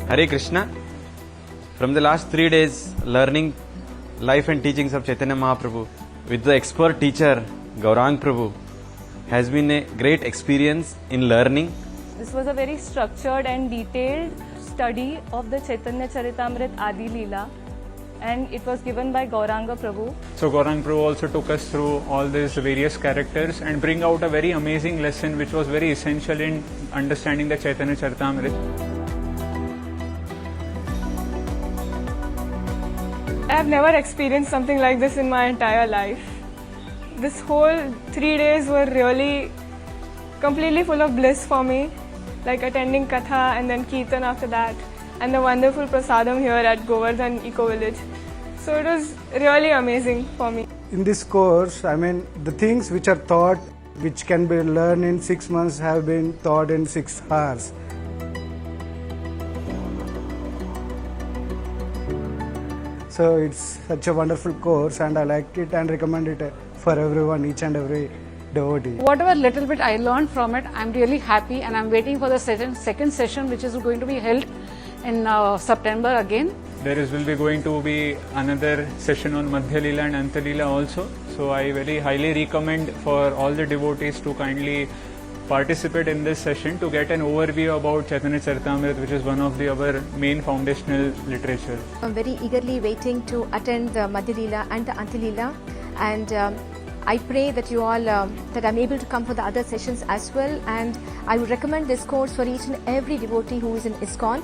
Hare Krishna. From the last 3 days, learning life and teachings of Chaitanya Mahaprabhu with the expert teacher Gauranga Prabhu has been a great experience in learning. This was a very structured and detailed study of the Caitanya Caritamrita Adi Lila, and it was given by Gauranga Prabhu. So Gauranga Prabhu also took us through all these various characters and bring out a very amazing lesson which was very essential in understanding the Caitanya Caritamrita. I have never experienced something like this in my entire life. This whole 3 days were really completely full of bliss for me, like attending Katha and then Kirtan after that, and the wonderful prasadam here at Govardhan Eco Village. So it was really amazing for me. In this course, the things which are taught, which can be learned in 6 months, have been taught in 6 hours. So it's such a wonderful course, and I like it and recommend it for everyone, each and every devotee. Whatever little bit I learned from it, I'm really happy, and I'm waiting for the second session, which is going to be held in September again. Will be going to be another session on Madhya Lila and Anta Lila also. So I very highly recommend for all the devotees to kindly participate in this session to get an overview about Caitanya Caritamrita, which is one of our main foundational literature. I'm very eagerly waiting to attend the Madhya Lila and the Anta Lila, and I pray that you all, that I'm able to come for the other sessions as well, and I would recommend this course for each and every devotee who is in ISKCON.